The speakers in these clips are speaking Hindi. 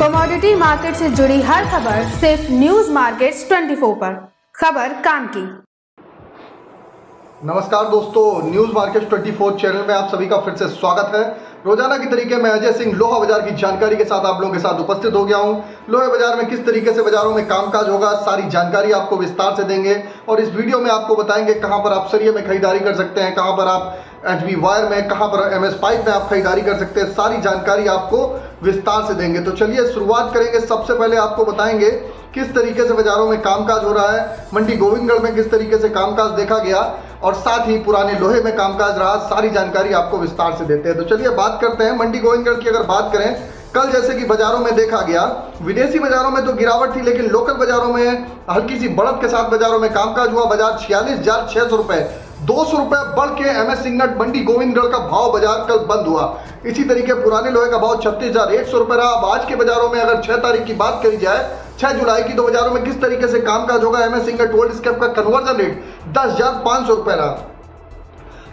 कमोडिटी मार्केट से जुड़ी हर खबर सिर्फ न्यूज मार्केट्स 24 पर। खबर काम की। नमस्कार दोस्तों, न्यूज मार्केट 24 चैनल में आप सभी का फिर से स्वागत है। रोजाना की तरीके मैं अजय सिंह लोहा बाजार की जानकारी के साथ आप लोगों के साथ उपस्थित हो गया हूं। लोहा बाजार में किस तरीके से बाजारों में कामकाज होगा, सारी जानकारी आपको विस्तार से देंगे और इस वीडियो में आपको बताएंगे कहां पर आप सरिये में खरीदारी कर सकते हैं, कहां पर आप HB वायर में, कहां पर MS पाइप में आप खरीदारी कर सकते हैं। सारी जानकारी आपको विस्तार से देंगे। तो चलिए शुरुआत करेंगे। सबसे पहले आपको बताएंगे किस तरीके से बाजारों में कामकाज हो रहा है, मंडी गोविंदगढ़ में किस तरीके से कामकाज देखा गया और साथ ही पुराने लोहे में कामकाज रहा। सारी जानकारी आपको विस्तार से देते हैं। तो चलिए बात करते हैं मंडी गोविंदगढ़ की। अगर बात करें कल जैसे कि बाजारों में देखा गया, विदेशी बाजारों में तो गिरावट थी, लेकिन लोकल बाजारों में हल्की सी बढ़त के साथ बाजारों में कामकाज हुआ। बाजार 46,600 रुपए, 200 रुपए बढ़ के MS सिंगट मंडी गोविंदगढ़ का भाव बाजार कल बंद हुआ। इसी तरीके पुराने लोहे का भाव 36,100 रुपए रहा। अब आज के बाजारों में अगर 6 तारीख की बात करी जाए, 6 जुलाई की, तो बाजारों में किस तरीके से कामकाज होगा। MS सिंगट ओल्ड स्क्रैप का कन्वर्जन रेट 10,500 रुपए रहा।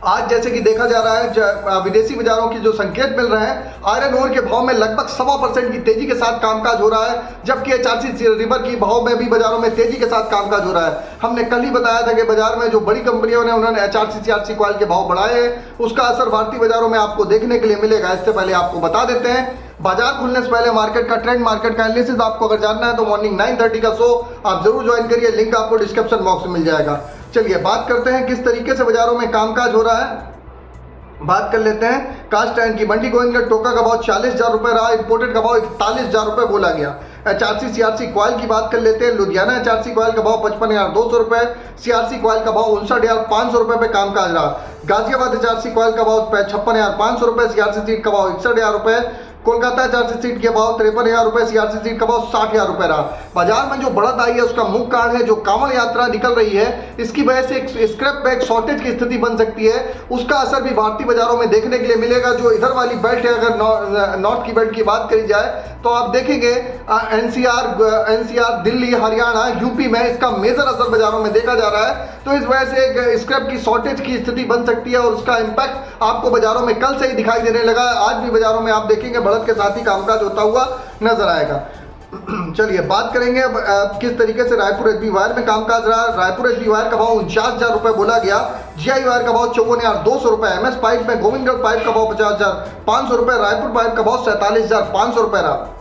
आज जैसे कि देखा जा रहा है विदेशी बाजारों की जो संकेत मिल रहे हैं, आयरन ओर के भाव में लगभग 1.25% की तेजी के साथ कामकाज हो रहा है, जबकि HRC रिवर की भाव में भी बाजारों में तेजी के साथ कामकाज हो रहा है। हमने कल ही बताया था कि बाजार में जो बड़ी कंपनियों ने उन्होंने HRC CRC कॉइल के भाव बढ़ाए हैं, उसका असर भारतीय बाजारों में आपको देखने के लिए मिलेगा। इससे पहले आपको बता देते हैं बाजार खुलने से पहले मार्केट का ट्रेंड, मार्केट का एनालिसिस आपको अगर जानना है तो मॉर्निंग 9:30 का शो आप जरूर ज्वाइन करिए। लिंक आपको डिस्क्रिप्शन बॉक्स में मिल जाएगा। चलिए बात करते हैं किस तरीके से बाजारों में कामकाज हो रहा है। बात कर लेते हैं कास्ट आयरन की। मंडी गोविंदगढ़ टोका का भाव 40,000 रुपए रहा। इंपोर्टेड का भाव 41,000 रुपए बोला गया। HRC CRC कॉइल की बात कर लेते हैं। लुधियाना HRC कॉइल का भाव 55,200 रुपए, CRC कॉइल का भाव 59,500 रुपए पे कामकाज रहा। गाजियाबाद HRC कॉइल का भाव 56,500 रुपए, CRC सीट का भाव 61,000 रुपए। कोलकाता HRC सीट के भाव 53,000 रुपए, CRC सीट का भाव 60,000 रुपए रहा। बाजार में जो बढ़त आई है उसका मुख्य कारण है जो कांवड़ यात्रा निकल रही है, इसकी वजह से एक स्क्रैप बैग शॉर्टेज की स्थिति बन सकती है। उसका असर भी भारतीय बाजारों में देखने के लिए मिलेगा। जो इधर वाली बेल्ट है, अगर नॉर्थ की बेल्ट की बात करी जाए तो आप देखेंगे NCR दिल्ली, हरियाणा, UP में इसका मेजर असर बाजारों में देखा जा रहा है। तो इस वजह से एक स्क्रैप की शॉर्टेज की स्थिति बन सकती है और उसका इंपैक्ट आपको बाजारों में कल से ही दिखाई देने लगा। आज भी बाजारों में आप देखेंगे बढ़त के साथ ही कामकाज होता हुआ नजर आएगा। चलिए बात करेंगे अब किस तरीके से रायपुर HB वायर में कामकाज रहा। रायपुर HB वायर का भाव 49,000 रुपए बोला गया। GI वायर का भाव 54,200 रुपए। MS पाइप में गोविंदगढ़ पाइप का भाव 50,500 रुपए। रायपुर पाइप का भाव 47,500 रुपए रहा।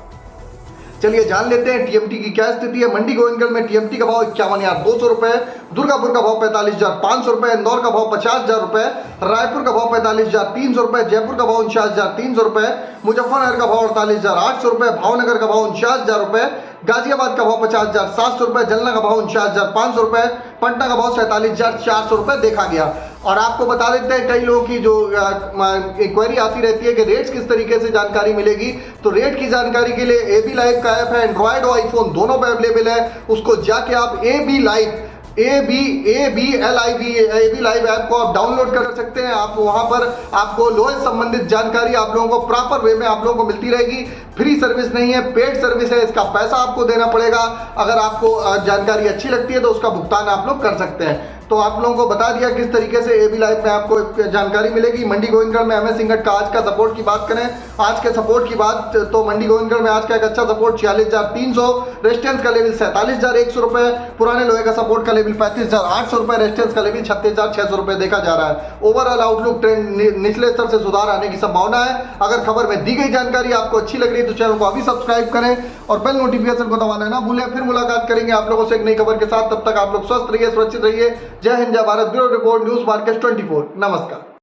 चलिए जान लेते हैं TMT की क्या स्थिति है। मंडी गोविंदगढ़ में TMT का भाव 51,200 रुपए, दुर्गापुर का भाव 45,500 रुपए, इंदौर का भाव 50,000 रुपए, रायपुर का भाव 45,300 रुपए, जयपुर का भाव 49,300 रुपए, मुजफ्फरनगर का भाव 48,800 रुपए, भावनगर का भाव 49,000 रुपए, गाजियाबाद का भाव 50,700 रुपए, जलना का भाव 49,500 रुपए, पटना का भाव 47,400 रुपए देखा गया। और आपको बता देते हैं कई लोगों की जो इंक्वायरी आती रहती है कि रेट्स किस तरीके से जानकारी मिलेगी, तो रेट की जानकारी के लिए AB लाइव का ऐप है, एंड्रॉयड और आईफोन दोनों पे अवेलेबल है। उसको जाके आप AB लाइव ऐप को आप डाउनलोड कर सकते हैं। आप वहां पर आपको लोहे संबंधित जानकारी आप लोगों को प्रॉपर वे में आप लोगों को मिलती रहेगी। फ्री सर्विस नहीं है, पेड सर्विस है, इसका पैसा आपको देना पड़ेगा। अगर आपको जानकारी अच्छी लगती है तो उसका भुगतान आप लोग कर सकते हैं। तो आप लोगों को बता दिया किस तरीके से AB लाइव में आपको जानकारी मिलेगी। मंडी गोविंदगढ़ में MS सिंगट का आज का सपोर्ट की बात करें, आज के सपोर्ट की बात तो मंडी गोविंदगढ़ में आज का एक अच्छा सपोर्ट 46,300, रेजिस्टेंस का लेवल 47,100 रुपए, पुराने लोहे का सपोर्ट का लेवल 35,800 रुपए, रेजिस्टेंस का लेवल 36,600 रुपए देखा जा रहा है। ओवरऑल आउटलुक ट्रेंड निचले स्तर से सुधार आने की संभावना है। अगर खबर में दी गई जानकारी आपको अच्छी लग रही है तो चैनल को अभी सब्सक्राइब करें और बेल नोटिफिकेशन को दबाना ना भूलें। फिर मुलाकात करेंगे आप लोगों से एक नई खबर के साथ। तब तक आप लोग स्वस्थ रहिए, सुरक्षित रहिए। जय हिंद, जय Bharat. Bureau report, news market 24। नमस्कार।